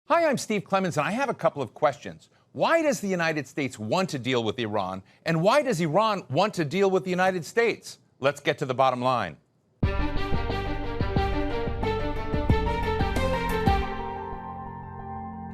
Hi, I'm Steve Clemons, and I have a couple of questions. Why does the United States want to deal with Iran, and why does Iran want to deal with the United States? Let's get to the bottom line.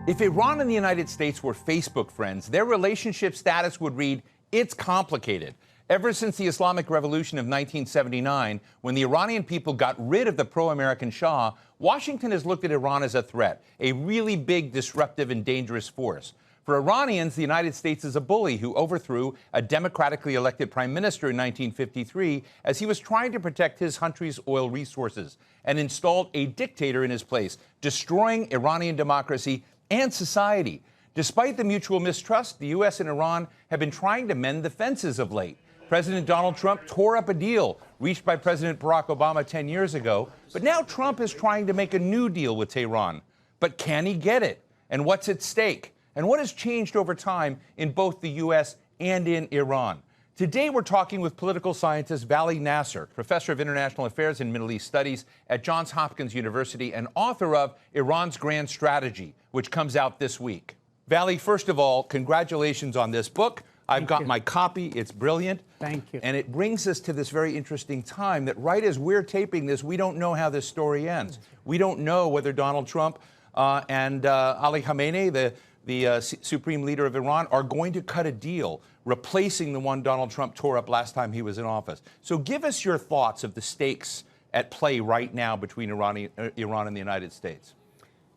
If Iran and the United States were Facebook friends, their relationship status would read, "It's complicated." Ever since the Islamic Revolution of 1979, when the Iranian people got rid of the pro-American Shah, Washington has looked at Iran as a threat, a really big, disruptive, and dangerous force. For Iranians, the United States is a bully who overthrew a democratically elected prime minister in 1953 as he was trying to protect his country's oil resources and installed a dictator in his place, destroying Iranian democracy and society. Despite the mutual mistrust, the U.S. and Iran have been trying to mend the fences of late. President Donald Trump tore up a deal reached by President Barack Obama 10 years ago, but now Trump is trying to make a new deal with Tehran. But can he get it? And what's at stake? And what has changed over time in both the U.S. and in Iran? Today, we're talking with political scientist Vali Nasr, professor of international affairs and Middle East studies at Johns Hopkins University and author of Iran's Grand Strategy, which comes out this week. Vali, first of all, congratulations on this book. I've got my copy. It's brilliant. Thank you. And it brings us to this very interesting time that right as we're taping this, we don't know how this story ends. We don't know whether Donald Trump and Ali Khamenei, the supreme leader of Iran, are going to cut a deal replacing the one Donald Trump tore up last time he was in office. So give us your thoughts of the stakes at play right now between Iran and the United States.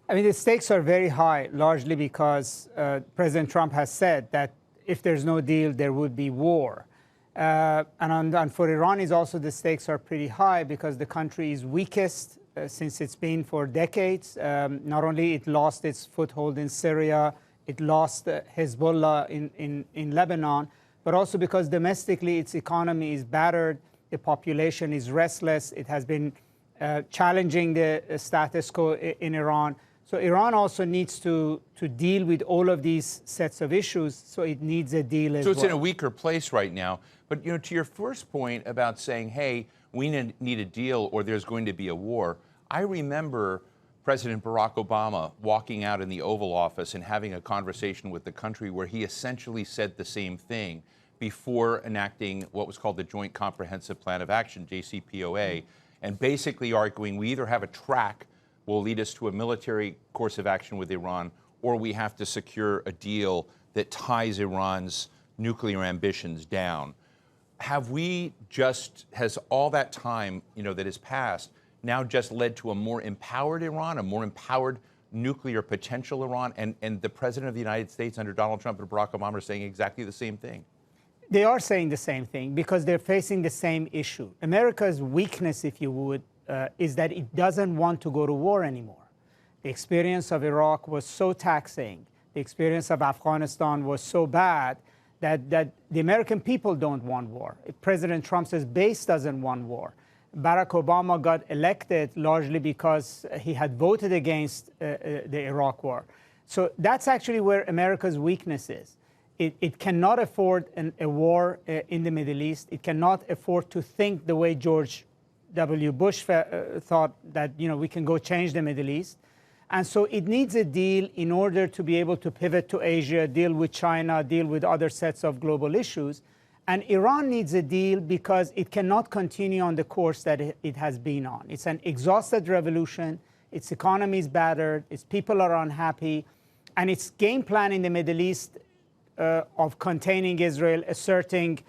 I mean, the stakes are very high, largely because President Trump has said that if there's no deal, there would be war. And for Iranis also, the stakes are pretty high because the country is weakest since it's been for decades. Not only it lost its foothold in Syria, it lost Hezbollah in Lebanon, but also because domestically its economy is battered, the population is restless, it has been challenging the status quo in Iran. So Iran also needs to deal with all of these sets of issues, so it needs a deal as well. So it's in a weaker place right now. But, you know, to your first point about saying, hey, we need a deal or there's going to be a war, I remember President Barack Obama walking out in the Oval Office and having a conversation with the country where he essentially said the same thing before enacting what was called the Joint Comprehensive Plan of Action, JCPOA, and basically arguing we either have a track will lead us to a military course of action with Iran, or we have to secure a deal that ties Iran's nuclear ambitions down. Has all that time, that has passed now just led to a more empowered Iran, a more empowered nuclear potential Iran, and the President of the United States under Donald Trump and Barack Obama are saying exactly the same thing? They are saying the same thing because they're facing the same issue. America's weakness, if you would, is that it doesn't want to go to war anymore. The experience of Iraq was so taxing. The experience of Afghanistan was so bad that the American people don't want war. President Trump's base doesn't want war. Barack Obama got elected largely because he had voted against the Iraq war. So that's actually where America's weakness is. It cannot afford a war in the Middle East. It cannot afford to think the way George W. Bush thought that, we can go change the Middle East. And so it needs a deal in order to be able to pivot to Asia, deal with China, deal with other sets of global issues. And Iran needs a deal because it cannot continue on the course that it has been on. It's an exhausted revolution. Its economy is battered. Its people are unhappy. And its game plan in the Middle East of containing Israel, asserting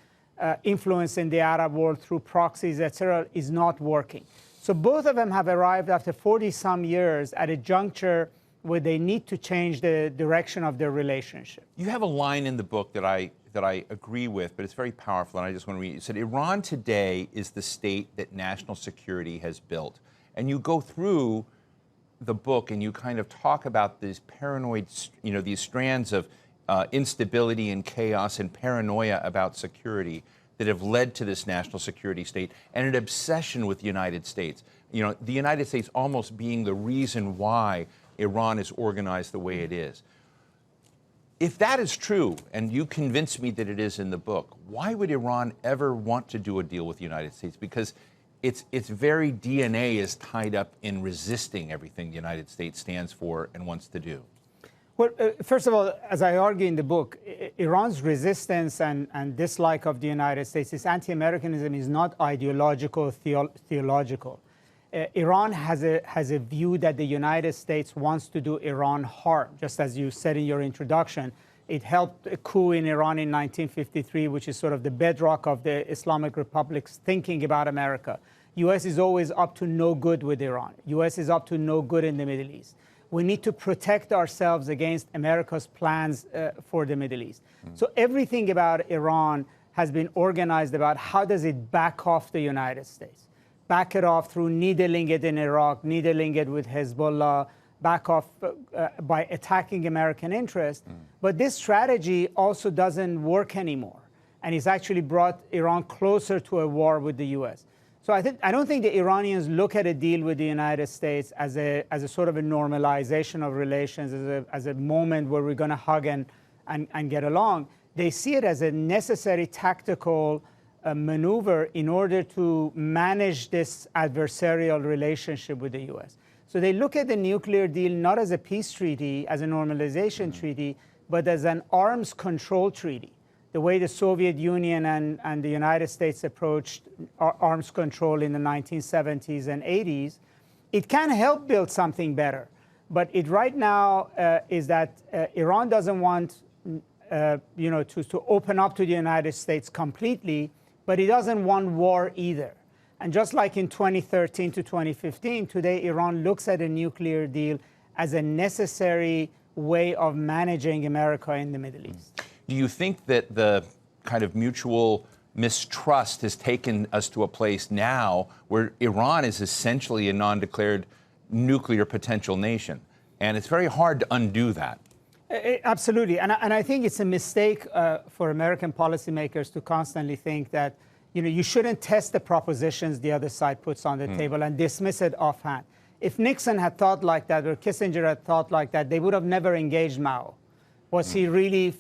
influence in the Arab world through proxies, etc., is not working. So both of them have arrived after 40-some years at a juncture where they need to change the direction of their relationship. You have a line in the book that I agree with, but it's very powerful, and I just want to read it. You said, Iran today is the state that national security has built. And you go through the book and you kind of talk about these paranoid, these strands of instability and chaos and paranoia about security that have led to this national security state and an obsession with the United States. The United States almost being the reason why Iran is organized the way it is. If that is true, and you convince me that it is in the book, why would Iran ever want to do a deal with the United States? Because its very DNA is tied up in resisting everything the United States stands for and wants to do. Well, first of all, as I argue in the book, Iran's resistance and dislike of the United States, this anti-Americanism is not ideological, theological. Iran has a view that the United States wants to do Iran harm, just as you said in your introduction. It helped a coup in Iran in 1953, which is sort of the bedrock of the Islamic Republic's thinking about America. U.S. is always up to no good with Iran. U.S. is up to no good in the Middle East. We need to protect ourselves against America's plans for the Middle East. So everything about Iran has been organized about how does it back off the United States. Back it off through needling it in Iraq, needling it with Hezbollah, back off by attacking American interests. But this strategy also doesn't work anymore. And it's actually brought Iran closer to a war with the U.S. So I don't think the Iranians look at a deal with the United States as a sort of a normalization of relations, as a moment where we're going to hug and get along. They see it as a necessary tactical maneuver in order to manage this adversarial relationship with the U.S. So they look at the nuclear deal not as a peace treaty, as a normalization treaty, but as an arms control treaty. The way the Soviet Union and the United States approached arms control in the 1970s and 80s, it can help build something better. But it right now is that Iran doesn't want to open up to the United States completely, but it doesn't want war either. And just like in 2013 to 2015, today Iran looks at a nuclear deal as a necessary way of managing America in the Middle East. Do you think that the kind of mutual mistrust has taken us to a place now where Iran is essentially a non-declared nuclear potential nation? And it's very hard to undo that. Absolutely. And I think it's a mistake for American policymakers to constantly think that you shouldn't test the propositions the other side puts on the table and dismiss it offhand. If Nixon had thought like that or Kissinger had thought like that, they would have never engaged Mao. Was he really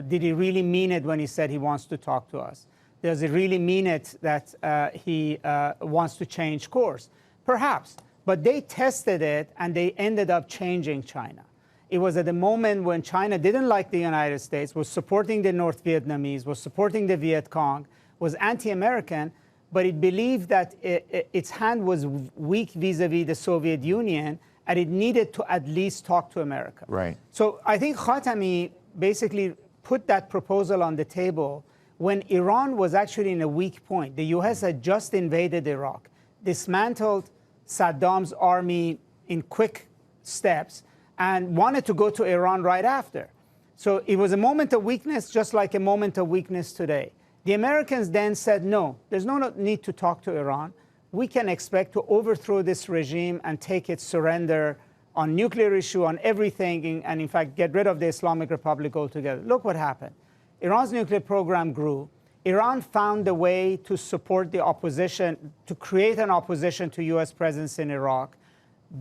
did he really mean it when he said he wants to talk to us? Does he really mean it that he wants to change course? Perhaps. But they tested it and they ended up changing China. It was at the moment when China didn't like the United States, was supporting the North Vietnamese, was supporting the Viet Cong, was anti-American, but it believed that its hand was weak vis-a-vis the Soviet Union, and it needed to at least talk to America. Right. So I think Khatami basically put that proposal on the table when Iran was actually in a weak point. The U.S. had just invaded Iraq, dismantled Saddam's army in quick steps, and wanted to go to Iran right after. So it was a moment of weakness, just like a moment of weakness today. The Americans then said, no, there's no need to talk to Iran. We can expect to overthrow this regime and take its surrender on nuclear issue, on everything, and in fact get rid of the Islamic Republic altogether. Look what happened. Iran's nuclear program grew. Iran found a way to support the opposition, to create an opposition to U.S. presence in Iraq,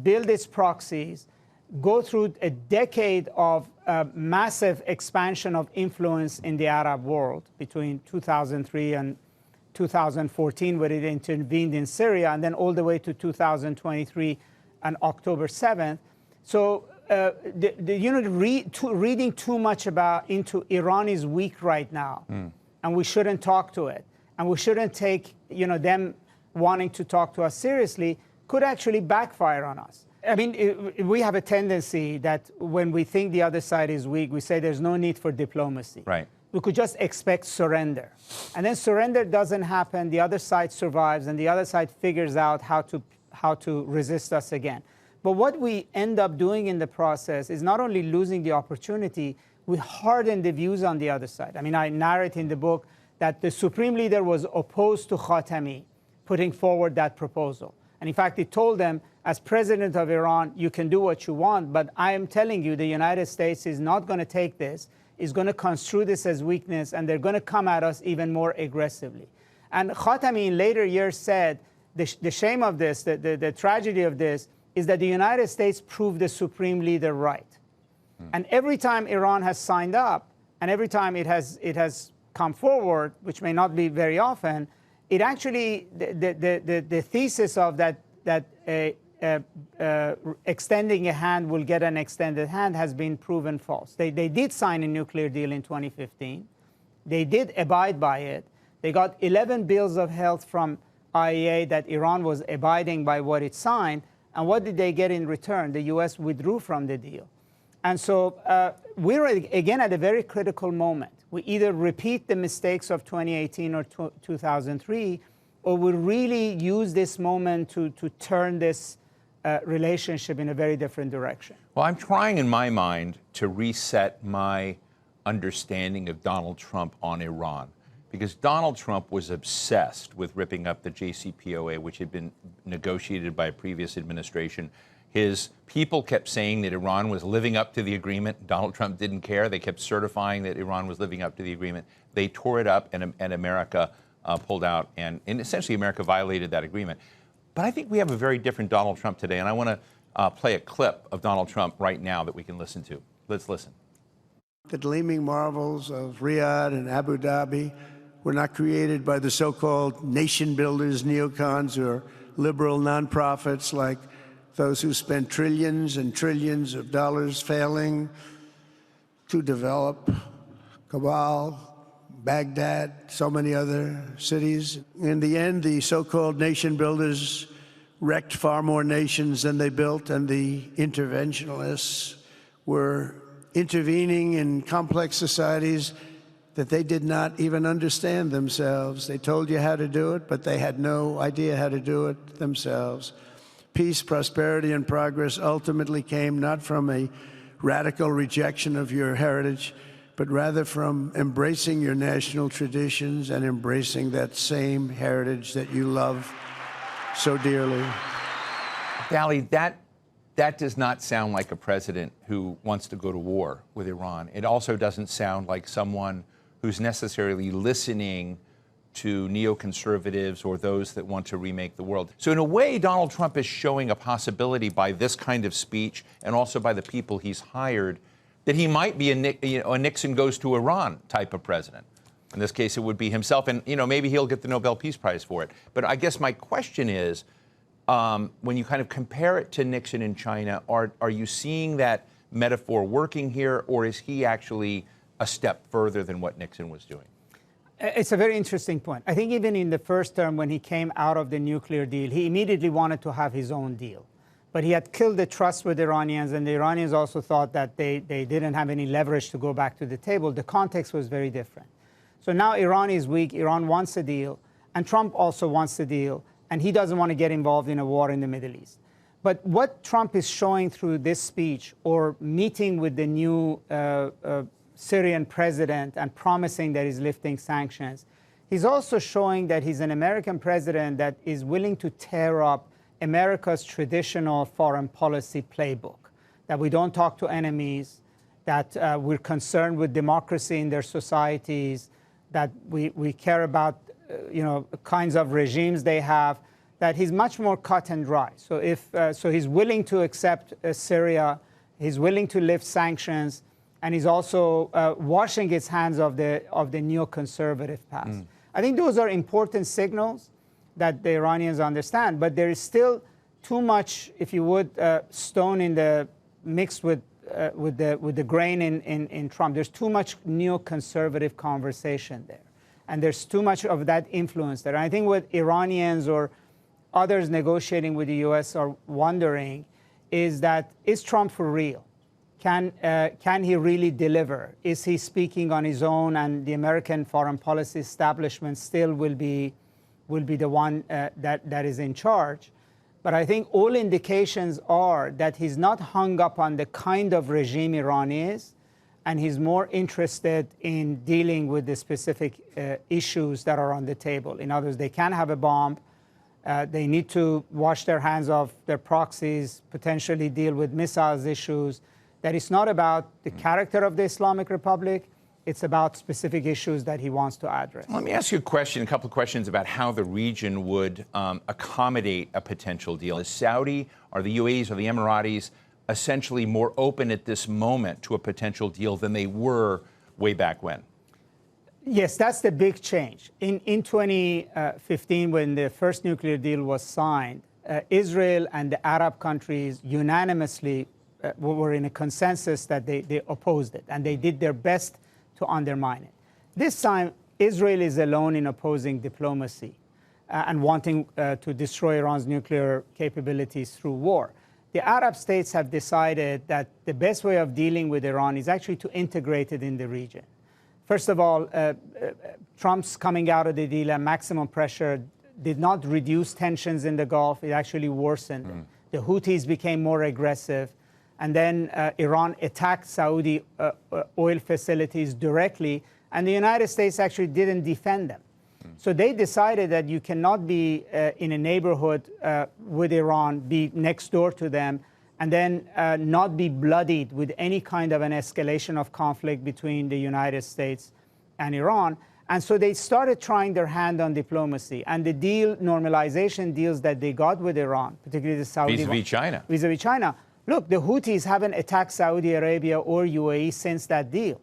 build its proxies, go through a decade of massive expansion of influence in the Arab world between 2003 and 2014, where it intervened in Syria, and then all the way to 2023 and October 7th. So reading too much into Iran is weak right now, and we shouldn't talk to it, and we shouldn't take them wanting to talk to us seriously could actually backfire on us. I mean, we have a tendency that when we think the other side is weak, we say there's no need for diplomacy. Right. We could just expect surrender. And then surrender doesn't happen, the other side survives, and the other side figures out how to resist us again. But what we end up doing in the process is not only losing the opportunity, we harden the views on the other side. I mean, I narrate in the book that the Supreme Leader was opposed to Khatami putting forward that proposal. And in fact, he told them, as president of Iran, you can do what you want, but I am telling you the United States is not going to take this, is going to construe this as weakness, and they're going to come at us even more aggressively. And Khatami in later years said, the shame of this, the tragedy of this, is that the United States proved the Supreme Leader right. And every time Iran has signed up, and every time it has come forward, which may not be very often, it actually, the thesis of that a extending a hand will get an extended hand has been proven false. They did sign a nuclear deal in 2015. They did abide by it. They got 11 bills of health from IAEA that Iran was abiding by what it signed. And what did they get in return? The U.S. withdrew from the deal. And so we're, again, at a very critical moment. We either repeat the mistakes of 2018 or 2003, or we really use this moment to turn this relationship in a very different direction. Well, I'm trying in my mind to reset my understanding of Donald Trump on Iran, because Donald Trump was obsessed with ripping up the JCPOA, which had been negotiated by a previous administration. His people kept saying that Iran was living up to the agreement. Donald Trump didn't care. They kept certifying that Iran was living up to the agreement. They tore it up, and America pulled out, and essentially America violated that agreement. But I think we have a very different Donald Trump today, and I want to play a clip of Donald Trump right now that we can listen to. Let's listen. The gleaming marvels of Riyadh and Abu Dhabi were not created by the so-called nation builders, neocons, or liberal nonprofits like those who spent trillions and trillions of dollars failing to develop Kabul, Baghdad, so many other cities. In the end, the so-called nation builders wrecked far more nations than they built, and the interventionists were intervening in complex societies that they did not even understand themselves. They told you how to do it, but they had no idea how to do it themselves. Peace, prosperity, and progress ultimately came not from a radical rejection of your heritage, but rather from embracing your national traditions and embracing that same heritage that you love so dearly. Vali, that does not sound like a president who wants to go to war with Iran. It also doesn't sound like someone who's necessarily listening to neoconservatives or those that want to remake the world. So in a way, Donald Trump is showing a possibility by this kind of speech and also by the people he's hired that he might be a Nixon goes to Iran type of president. In this case, it would be himself, and maybe he'll get the Nobel Peace Prize for it. But I guess my question is, when you kind of compare it to Nixon in China, are you seeing that metaphor working here, or is he actually a step further than what Nixon was doing? It's a very interesting point. I think even in the first term, when he came out of the nuclear deal, he immediately wanted to have his own deal. But he had killed the trust with the Iranians, and the Iranians also thought that they didn't have any leverage to go back to the table. The context was very different. So now Iran is weak. Iran wants a deal, and Trump also wants a deal, and he doesn't want to get involved in a war in the Middle East. But what Trump is showing through this speech or meeting with the new Syrian president and promising that he's lifting sanctions, he's also showing that he's an American president that is willing to tear up America's traditional foreign policy playbook, that we don't talk to enemies, that we're concerned with democracy in their societies, that we care about kinds of regimes they have, that he's much more cut and dry. So so he's willing to accept Syria, he's willing to lift sanctions, and he's also washing his hands of the neoconservative past. I think those are important signals that the Iranians understand, but there is still too much, if you would, stone in the mixed with the grain in Trump. There's too much neoconservative conversation there, and there's too much of that influence there. And I think what Iranians or others negotiating with the U.S. are wondering is that, is Trump for real? Can he really deliver? Is he speaking on his own, and the American foreign policy establishment still will be the one that is in charge? But I think all indications are that he's not hung up on the kind of regime Iran is, and he's more interested in dealing with the specific issues that are on the table. In other words, they can have a bomb. They need to wash their hands of their proxies, potentially deal with missiles issues. That it's not about the character of the Islamic Republic. It's about specific issues that he wants to address. Let me ask you a couple of questions about how the region would accommodate a potential deal. Is Saudi, or the UAEs, or the Emiratis essentially more open at this moment to a potential deal than they were way back when? Yes, that's the big change. In 2015, when the first nuclear deal was signed, Israel and the Arab countries unanimously were in a consensus that they opposed it, and they did their best to undermine it. This time, Israel is alone in opposing diplomacy and wanting to destroy Iran's nuclear capabilities through war. The Arab states have decided that the best way of dealing with Iran is actually to integrate it in the region. First of all, Trump's coming out of the deal and maximum pressure did not reduce tensions in the Gulf. It actually worsened them. The Houthis became more aggressive. And then Iran attacked Saudi oil facilities directly, and the United States actually didn't defend them. So they decided that you cannot be in a neighborhood with Iran, be next door to them, and then not be bloodied with any kind of an escalation of conflict between the United States and Iran. And so they started trying their hand on diplomacy. And the normalization deals that they got with Iran, particularly the Saudi vis-a-vis China. Vis-a-vis China. Look, the Houthis haven't attacked Saudi Arabia or UAE since that deal.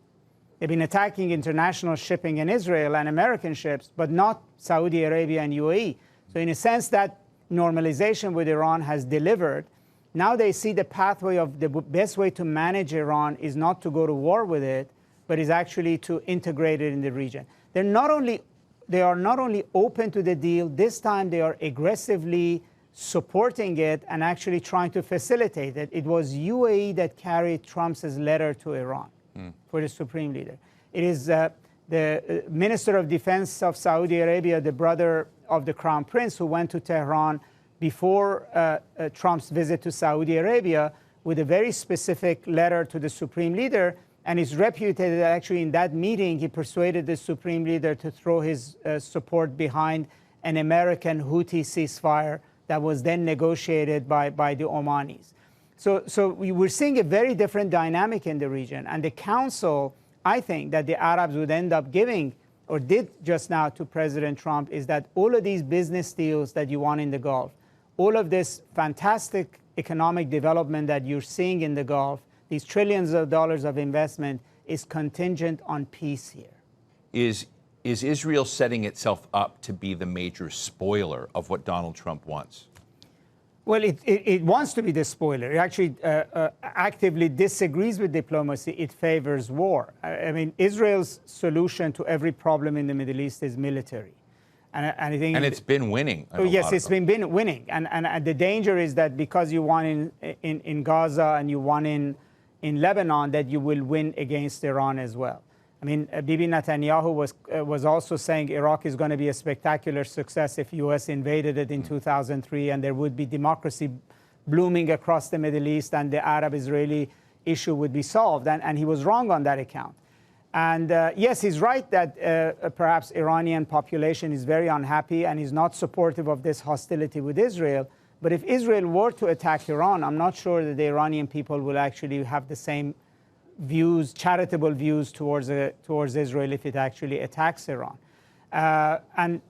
They've been attacking international shipping in Israel and American ships, but not Saudi Arabia and UAE. So in a sense, that normalization with Iran has delivered. Now they see the pathway of the best way to manage Iran is not to go to war with it, but is actually to integrate it in the region. They are not only open to the deal, this time they are aggressively supporting it and actually trying to facilitate it. It was UAE that carried Trump's letter to Iran for the supreme leader. It is the Minister of Defense of Saudi Arabia, the brother of the Crown Prince, who went to Tehran before Trump's visit to Saudi Arabia with a very specific letter to the supreme leader. And it's reputed that actually in that meeting, he persuaded the supreme leader to throw his support behind an American Houthi ceasefire that was then negotiated by the Omanis. So we're seeing a very different dynamic in the region. And the counsel, I think, that the Arabs would end up giving, or did just now to President Trump, is that all of these business deals that you want in the Gulf, all of this fantastic economic development that you're seeing in the Gulf, these trillions of dollars of investment, is contingent on peace here. Is Israel setting itself up to be the major spoiler of what Donald Trump wants? Well, it wants to be the spoiler. It actually actively disagrees with diplomacy. It favors war. I mean, Israel's solution to every problem in the Middle East is military. And I think, and it's been winning. Oh, yes, it's been winning. And the danger is that because you won in Gaza and you won in Lebanon, that you will win against Iran as well. I mean, Bibi Netanyahu was also saying Iraq is going to be a spectacular success if U.S. invaded it in 2003, and there would be democracy blooming across the Middle East, and the Arab-Israeli issue would be solved. And he was wrong on that account. And yes, he's right that perhaps Iranian population is very unhappy and is not supportive of this hostility with Israel. But if Israel were to attack Iran, I'm not sure that the Iranian people will actually have the same views, charitable views towards Israel if it actually attacks Iran. And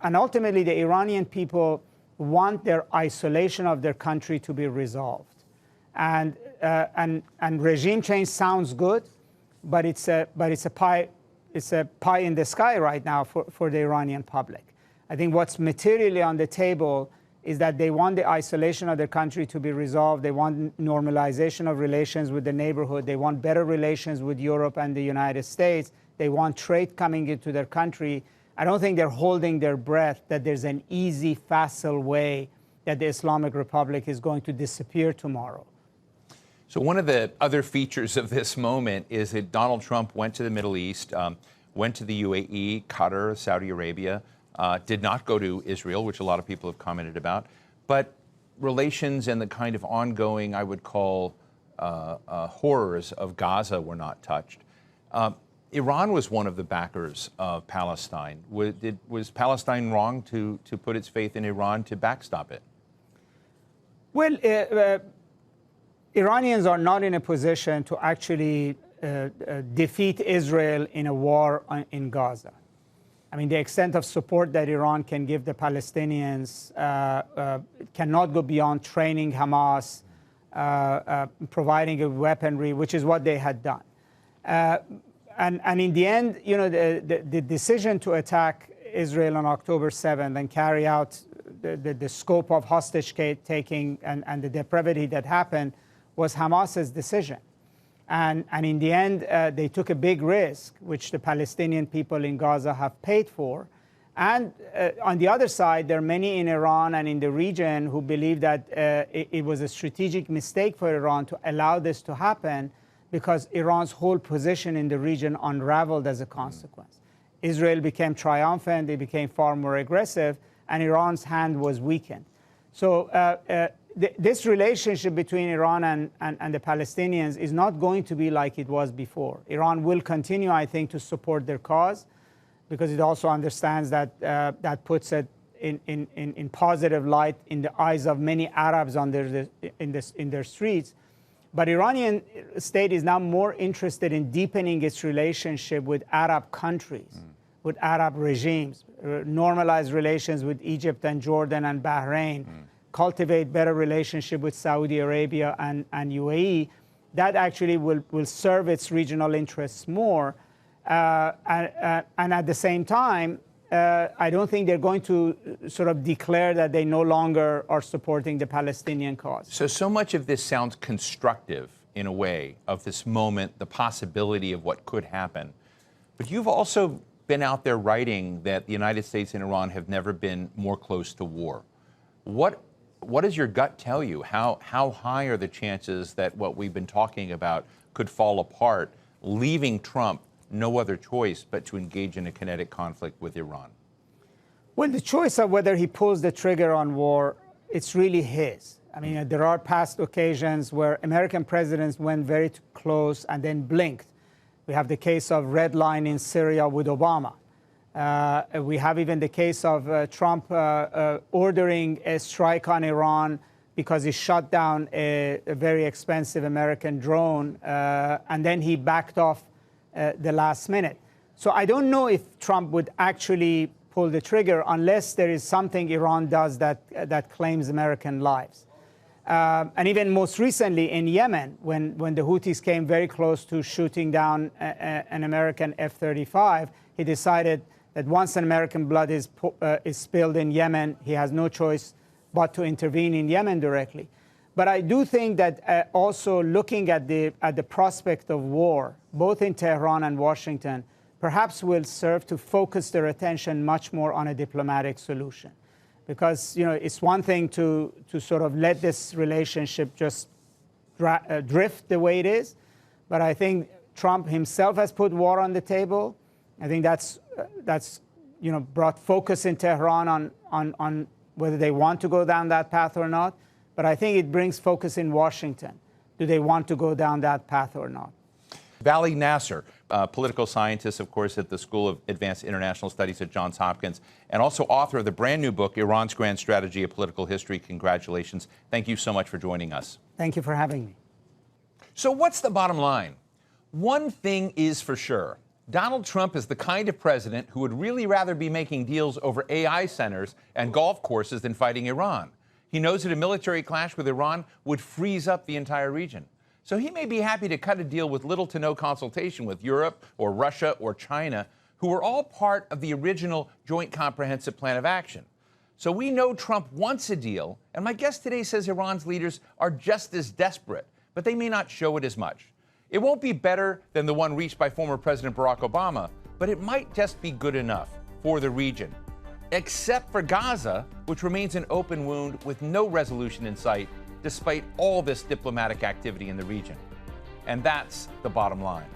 ultimately, the Iranian people want their isolation of their country to be resolved. And regime change sounds good, but it's a pie in the sky right now for the Iranian public. I think what's materially on the table is that they want the isolation of their country to be resolved. They want normalization of relations with the neighborhood. They want better relations with Europe and the United States. They want trade coming into their country. I don't think they're holding their breath that there's an easy, facile way that the Islamic Republic is going to disappear tomorrow. So one of the other features of this moment is that Donald Trump went to the Middle East, went to the UAE, Qatar, Saudi Arabia, did not go to Israel, which a lot of people have commented about. But relations and the kind of ongoing, I would call, horrors of Gaza were not touched. Iran was one of the backers of Palestine. Was Palestine wrong to put its faith in Iran to backstop it? Well, Iranians are not in a position to actually defeat Israel in a war in Gaza. I mean, the extent of support that Iran can give the Palestinians cannot go beyond training Hamas, providing a weaponry, which is what they had done. And in the end, you know, the decision to attack Israel on October 7th and carry out the scope of hostage taking and the depravity that happened was Hamas's decision. And in the end, they took a big risk, which the Palestinian people in Gaza have paid for. And on the other side, there are many in Iran and in the region who believe that it was a strategic mistake for Iran to allow this to happen, because Iran's whole position in the region unraveled as a consequence. Israel became triumphant, they became far more aggressive, and Iran's hand was weakened. So this relationship between Iran and the Palestinians is not going to be like it was before. Iran will continue, I think, to support their cause, because it also understands that that puts it in positive light in the eyes of many Arabs in their streets. But Iranian state is now more interested in deepening its relationship with Arab countries, with Arab regimes, normalize relations with Egypt and Jordan and Bahrain, cultivate better relationship with Saudi Arabia and UAE. That actually will serve its regional interests more. And at the same time, I don't think they're going to sort of declare that they no longer are supporting the Palestinian cause. So much of this sounds constructive in a way of this moment, the possibility of what could happen. But you've also been out there writing that the United States and Iran have never been more close to war. What does your gut tell you? How high are the chances that what we've been talking about could fall apart, leaving Trump no other choice but to engage in a kinetic conflict with Iran? Well, the choice of whether he pulls the trigger on war, it's really his. I mean, there are past occasions where American presidents went very close and then blinked. We have the case of Red Line in Syria with Obama. We have even the case of Trump ordering a strike on Iran because he shot down a very expensive American drone, and then he backed off the last minute. So I don't know if Trump would actually pull the trigger unless there is something Iran does that claims American lives. And even most recently in Yemen, when the Houthis came very close to shooting down an American F-35, he decided that once an American blood is spilled in Yemen, he has no choice but to intervene in Yemen directly. But I do think that also looking at the prospect of war, both in Tehran and Washington, perhaps will serve to focus their attention much more on a diplomatic solution. Because, you know, it's one thing to sort of let this relationship just drift the way it is, but I think Trump himself has put war on the table. I think that's you know, brought focus in Tehran on whether they want to go down that path or not. But I think it brings focus in Washington. Do they want to go down that path or not? Vali Nasr, political scientist, of course, at the School of Advanced International Studies at Johns Hopkins, and also author of the brand new book, Iran's Grand Strategy of Political History. Congratulations. Thank you so much for joining us. Thank you for having me. So what's the bottom line? One thing is for sure. Donald Trump is the kind of president who would really rather be making deals over AI centers and golf courses than fighting Iran. He knows that a military clash with Iran would freeze up the entire region. So he may be happy to cut a deal with little to no consultation with Europe or Russia or China, who were all part of the original Joint Comprehensive Plan of Action. So we know Trump wants a deal, and my guest today says Iran's leaders are just as desperate, but they may not show it as much. It won't be better than the one reached by former President Barack Obama, but it might just be good enough for the region. Except for Gaza, which remains an open wound with no resolution in sight, despite all this diplomatic activity in the region. And that's the bottom line.